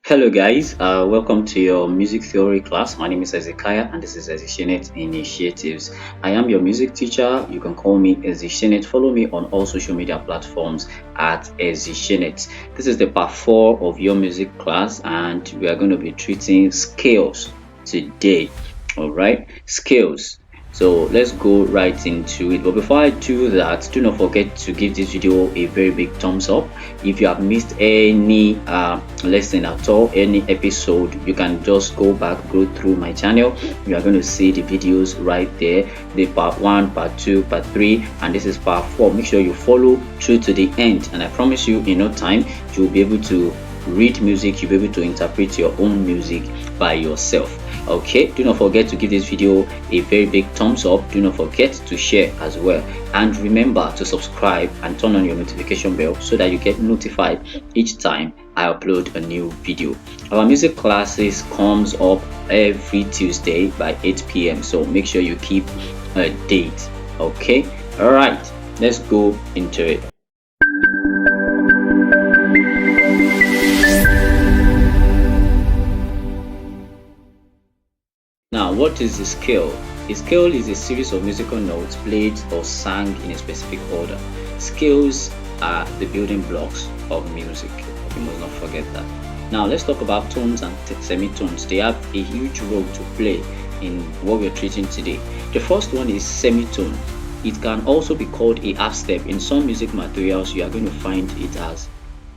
Hello guys, welcome to your music theory class. My name is Ezekiah and this is Ezishinet Initiatives. I am your music teacher. You can call me Ezishinet. Follow me on all social media platforms at Ezishinet. This is the part 4 of your music class and we are going to be treating scales today. Alright, scales. So let's go right into it. But before I do that, do not forget to give this video a very big thumbs up. If you have missed any lesson at all, any episode, you can just go through my channel. You are going to see the videos right there, the part 1, part 2, part 3, and this is part 4. Make sure you follow through to the end, and I promise you in no time you'll be able to read music, you'll be able to interpret your own music by yourself. Okay, do not forget to give this video a very big thumbs up. Do not forget to share as well, and remember to subscribe and turn on your notification bell so that you get notified each time I upload a new video. Our music classes comes up every Tuesday by 8 p.m. so make sure you keep a date. Okay, all right, let's go into it. Now, what is a scale? A scale is a series of musical notes played or sung in a specific order. Scales are the building blocks of music. You must not forget that. Now, let's talk about tones and semitones. They have a huge role to play in what we're treating today. The first one is semitone. It can also be called a half step. In some music materials, you are going to find it as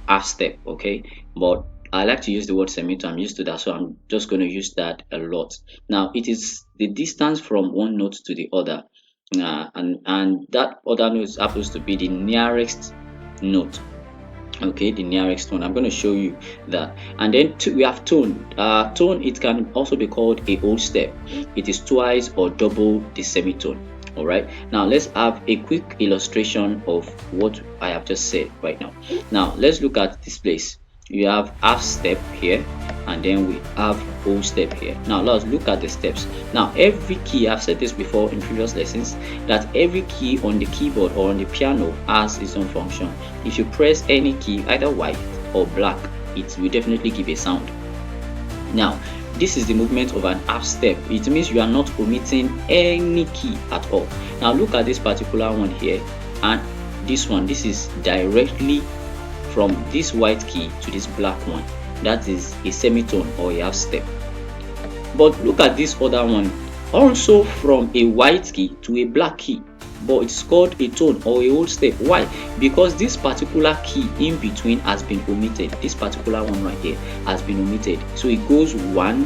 half step, okay? But I like to use the word semitone. I'm used to that, so I'm just going to use that a lot. Now, it is the distance from one note to the other, and that other note happens to be the nearest note. Okay, the nearest one. I'm going to show you that. And then we have tone. Tone, it can also be called a whole step. It is twice or double the semitone. All right, now let's have a quick illustration of what I have just said right now. Now let's look at this place. You have half step here, and then we have whole step here. Now let's look at the steps. Now every key, I've said this before in previous lessons, that every key on the keyboard or on the piano has its own function. If you press any key, either white or black, it will definitely give a sound. Now this is the movement of an half step. It means you are not omitting any key at all. Now look at this particular one here, and this one, this is directly from this white key to this black one. That is a semitone or a half step. But look at this other one, also from a white key to a black key, but it's called a tone or a whole step. Why? Because this particular key in between has been omitted. This particular one right here has been omitted, so it goes one,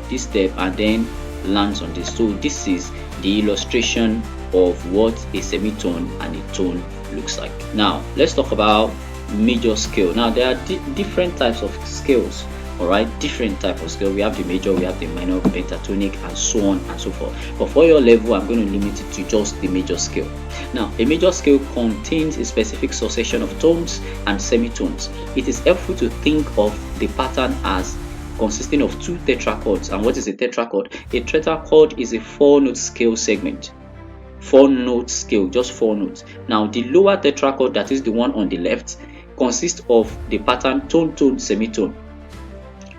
this step, and then lands on this. So this is the illustration of what a semitone and a tone looks like. Now let's talk about major scale. Now there are different types of scales. All right, different type of scale. We have the major, we have the minor, pentatonic, and so on and so forth. But for your level, I'm going to limit it to just the major scale. Now a major scale contains a specific succession of tones and semitones. It is helpful to think of the pattern as consisting of two tetrachords. And what is a tetrachord? A tetrachord is a 4-note scale segment. 4-note scale, just 4 notes. Now the lower tetrachord, that is the one on the left, consists of the pattern tone tone semitone,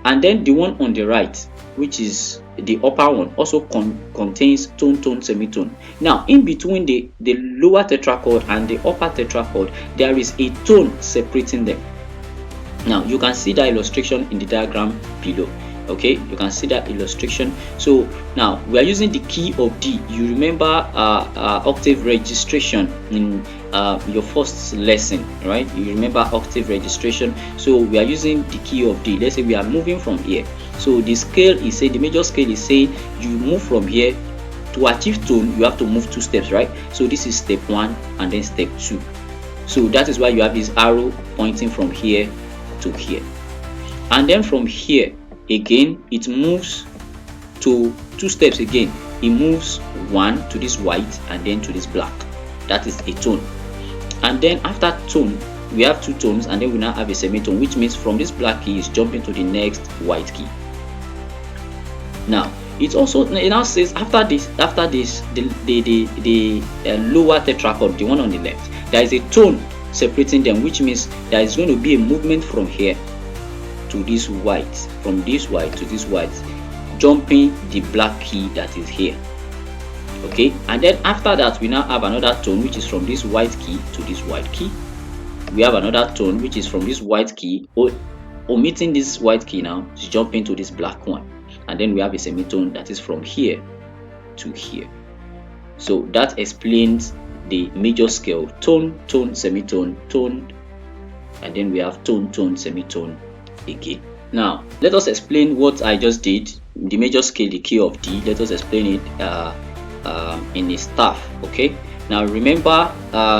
and then the one on the right, which is the upper one, also contains tone tone semitone. Now in between the lower tetrachord and the upper tetrachord, there is a tone separating them. Now you can see that illustration in the diagram below. Okay, you can see that illustration. So now we are using the key of D. You remember octave registration in your first lesson, right? You remember octave registration. So we are using the key of D. Let's say we are moving from here. So the scale is saying, the major scale is saying you move from here. To achieve tone, you have to move 2 steps, right? So this is step 1 and then step 2. So that is why you have this arrow pointing from here to here. And then from here again, it moves to 2 steps again. It moves 1 to this white and then to this black. That is a tone. And then after tone, we have 2 tones, and then we now have a semitone, which means from this black key is jumping to the next white key. Now it now says after this the lower tetrachord, the one on the left, there is a tone separating them, which means there is going to be a movement from here to this white, from this white to this white, jumping the black key that is here. Okay, and then after that we now have another tone which is from this white key to this white key. We have another tone which is from this white key, omitting this white key now to jump into this black one, and then we have a semitone that is from here to here. So that explains the major scale: tone, tone, semitone, tone, and then we have tone, tone, semitone again. Now let us explain what I just did. The major scale, the key of D, let us explain it in a staff. Okay, now remember,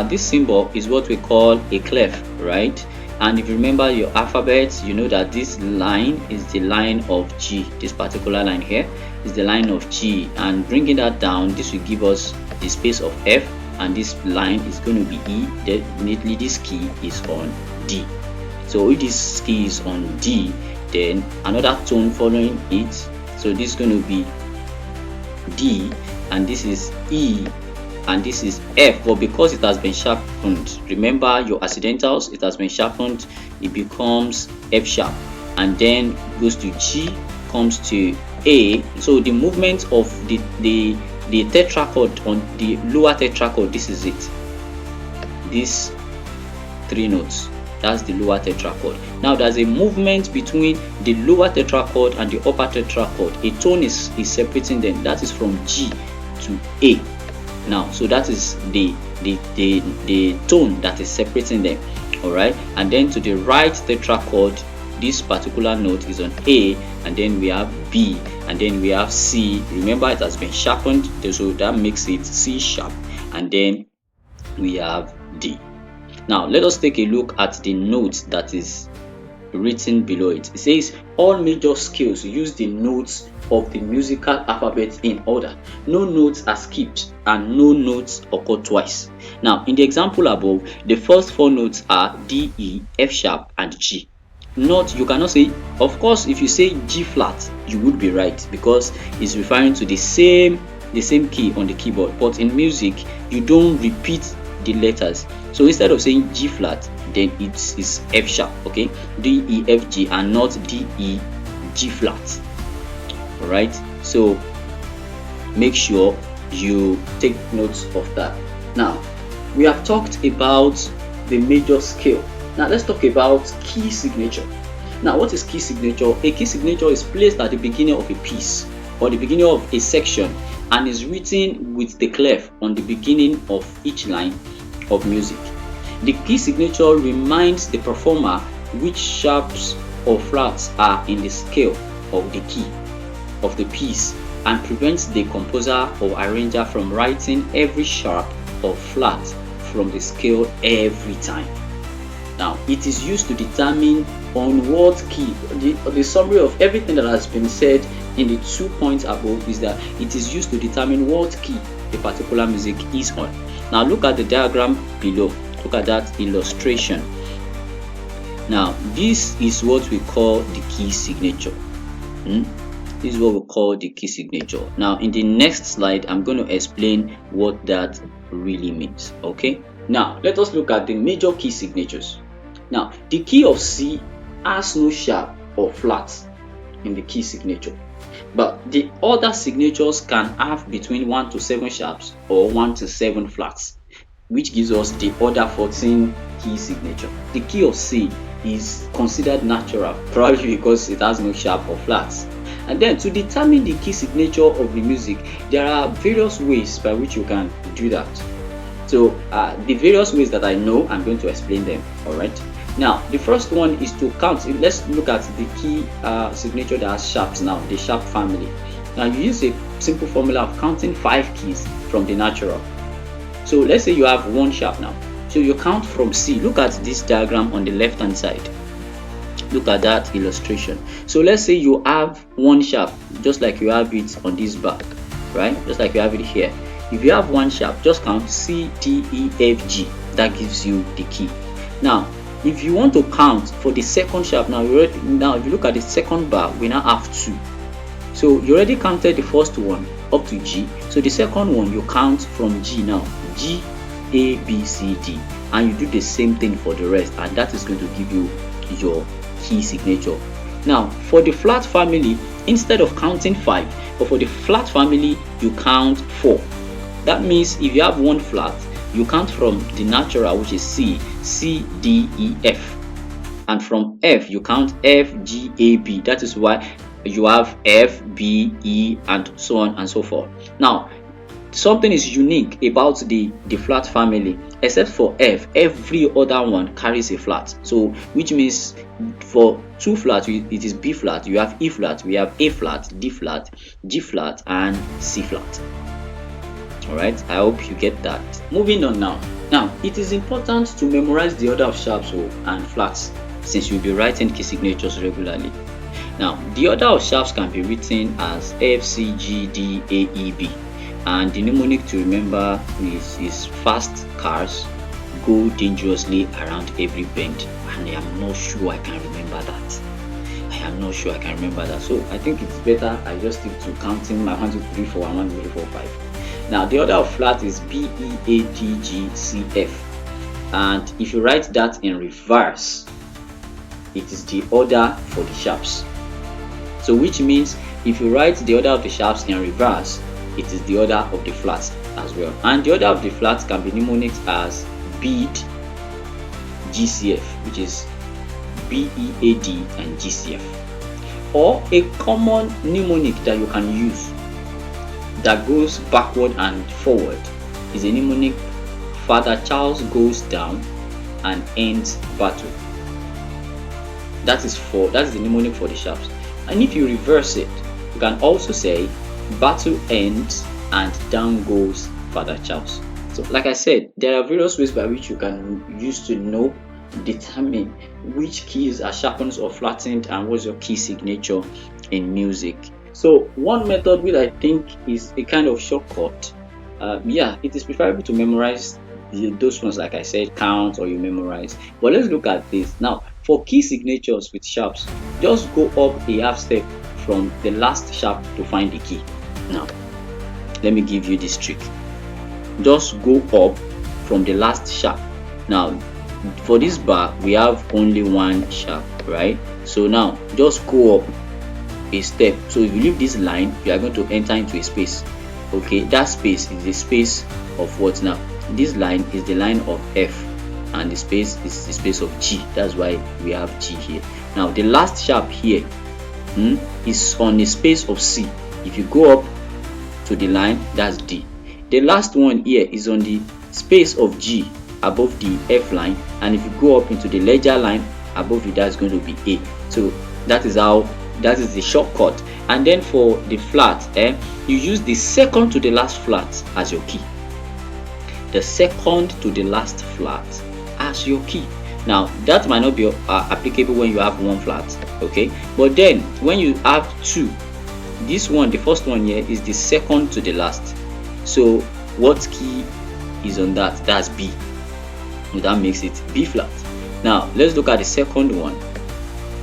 this symbol is what we call a clef, right? And if you remember your alphabet, you know that this line is the line of G. This particular line here is the line of G, and bringing that down, this will give us the space of F, and this line is going to be E. Definitely this key is on D. So if this key is on D, then another tone following it, so this is going to be D, and this is E, and this is F. But because it has been sharpened, remember your accidentals, it has been sharpened, it becomes F sharp, and then goes to G, comes to A. So the movement of the tetrachord on the lower tetrachord, this is it, these three notes, that's the lower tetrachord. Now there's a movement between the lower tetrachord and the upper tetrachord. A tone is separating them, that is from G to A. Now so that is the tone that is separating them. All right, and then to the right tetrachord, this particular note is on A, and then we have B, and then we have C. Remember, it has been sharpened, so that makes it C sharp, and then we have D. Now let us take a look at the notes that is written below it. It says all major scales use the notes of the musical alphabet in order. No notes are skipped and no notes occur twice. Now in the example above, the first four notes are D, E, F sharp, and G. Note, you cannot say, of course if you say G flat you would be right, because it's referring to the same key on the keyboard, but in music you don't repeat the letters. So instead of saying G flat, then it is F sharp. Okay, D, E, F, G, and not D, E, G flat. All right, so make sure you take notes of that. Now we have talked about the major scale. Now let's talk about key signature. Now what is key signature? A key signature is placed at the beginning of a piece or the beginning of a section, and is written with the clef on the beginning of each line of music. The key signature reminds the performer which sharps or flats are in the scale of the key of the piece, and prevents the composer or arranger from writing every sharp or flat from the scale every time. Now it is used to determine on what key. The summary of everything that has been said in the 2 points above is that it is used to determine what key a particular music is on. Now look at the diagram below, look at that illustration. Now this is what we call the key signature. This is what we call the key signature. Now in the next slide I'm going to explain what that really means. Okay, now let us look at the major key signatures. Now the key of C has no sharp or flat in the key signature, but the other signatures can have between 1 to 7 sharps or 1 to 7 flats, which gives us the other 14 key signature. The key of C is considered natural, probably because it has no sharp or flats. And then to determine the key signature of the music, there are various ways by which you can do that. So the various ways that I know, I'm going to explain them. All right, now the first one is to count. Let's look at the key signature that has sharps now, the sharp family. Now you use a simple formula of counting 5 keys from the natural. So let's say you have 1 sharp now, so you count from C. Look at this diagram on the left hand side, look at that illustration. So let's say you have 1 sharp, just like you have it on this back, right? Just like you have it here. If you have 1 sharp, just count C, D, E, F, G. That gives you the key. Now if you want to count for the second sharp, now if you look at the second bar, we now have 2. So you already counted the first one up to G, so the second one you count from G now, G, A, B, C, D, and you do the same thing for the rest, and that is going to give you your key signature. Now for the flat family, instead of counting 5, but for the flat family you count 4. That means if you have one flat, you count from the natural, which is C, C, D, E, F. And from F, you count F, G, A, B. That is why you have F, B, E, and so on and so forth. Now, something is unique about the flat family. Except for F, every other one carries a flat. So, which means for 2 flats, it is B flat. You have E flat, we have A flat, D flat, G flat, and C flat. Alright, I hope you get that. Moving on now. Now, it is important to memorize the order of sharps and flats, since you'll be writing key signatures regularly. Now, the order of sharps can be written as F, C, G, D, A, E, B. And the mnemonic to remember is fast cars go dangerously around every bend. And I am not sure I can remember that. So I think it's better I just stick to counting my 1, 2, 3, 4, 1, 2, 3, 4, 5. Now the order of flat is B, E, A, D, G, C, F. And if you write that in reverse, it is the order for the sharps. So which means if you write the order of the sharps in reverse, it is the order of the flats as well. And the order of the flats can be mnemonics as bead, GCF, which is BEAD and GCF. Or a common mnemonic that you can use that goes backward and forward is a mnemonic: Father Charles goes down and ends battle. That is the mnemonic for the sharps. And if you reverse it, you can also say battle ends and down goes Father Charles. So like I said, there are various ways by which you can use to determine which keys are sharpened or flattened and what's your key signature in music. So one method which I think is a kind of shortcut, it is preferable to memorize those ones, like I said, count or you memorize. But let's look at this now. For key signatures with sharps, just go up a half step from the last sharp to find the key. Now let me give you this trick. Just go up from the last sharp. Now for this bar we have only one sharp, right? So now just go up a step. So if you leave this line, you are going to enter into a space. Okay, that space is the space of what? Now this line is the line of F, and the space is the space of G. That's why we have G here. Now the last sharp here is on the space of C. If you go up to the line, that's D. The last one here is on the space of G above the F line, and if you go up into the ledger line above it, that's going to be A. So that is the shortcut. And then for the flat, you use the second to the last flat as your key. The second to the last flat as your key. Now that might not be applicable when you have one flat, okay, but then when you have two, this one, the first one here, is the second to the last. So what key is on that? That's B. That makes it B flat. Now let's look at the second one.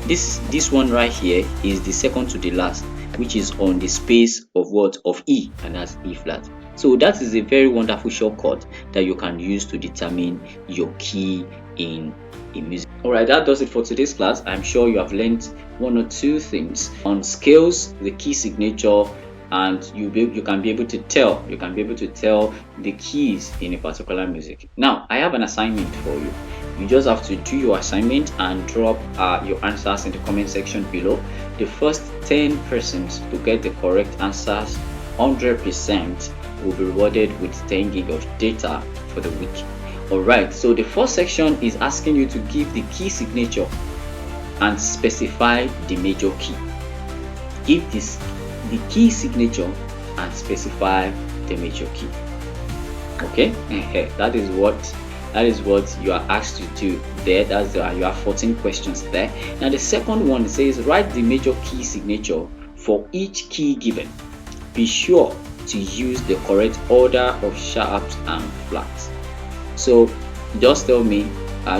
This one right here is the second to the last, which is on the space of what? Of E, and that's E flat. So that is a very wonderful shortcut that you can use to determine your key in music. Alright, that does it for today's class. I'm sure you have learned one or two things on scales, the key signature, and you can be able to tell the keys in a particular music. Now I have an assignment for you. You just have to do your assignment and drop your answers in the comment section below. The first 10 persons to get the correct answers 100% will be rewarded with 10 gig of data for the week. Alright, so the first section is asking you to give the key signature and specify the major key. Give the key signature and specify the major key. Okay, that is what you are asked to do there. You have 14 questions there. Now the second one says write the major key signature for each key given. Be sure to use the correct order of sharps and flats. So just tell me,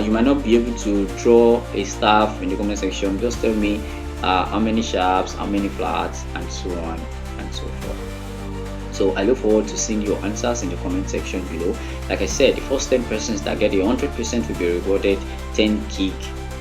you might not be able to draw a staff in the comment section. Just tell me how many sharps, how many flats, and so on and so forth. So I look forward to seeing your answers in the comment section below. Like I said, the first 10 persons that get 100% will be rewarded 10 gig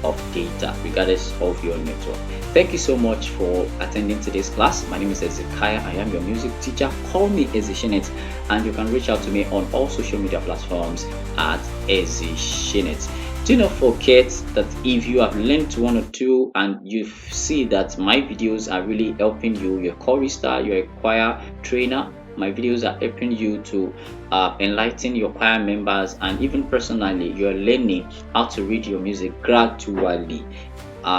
of data regardless of your network. Thank you so much for attending today's class. My name is Ezekiah. I am your music teacher. Call me Ezeshinet, and you can reach out to me on all social media platforms at Ezeshinet. Do not forget that if you have learned one or two and you see that my videos are really helping you, you're a chorister, you're a choir trainer, my videos are helping you to enlighten your choir members, and even personally you're learning how to read your music gradually.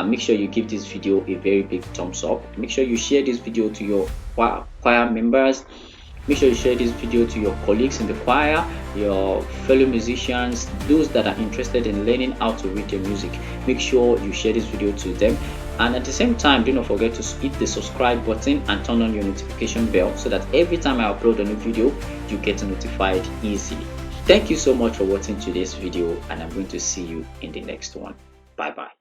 Make sure you give this video a very big thumbs up. Make sure you share this video to your choir members. Make sure you share this video to your colleagues in the choir, your fellow musicians, those that are interested in learning how to read your music. Make sure you share this video to them. And at the same time, do not forget to hit the subscribe button and turn on your notification bell so that every time I upload a new video, you get notified easily. Thank you so much for watching today's video, and I'm going to see you in the next one. Bye bye.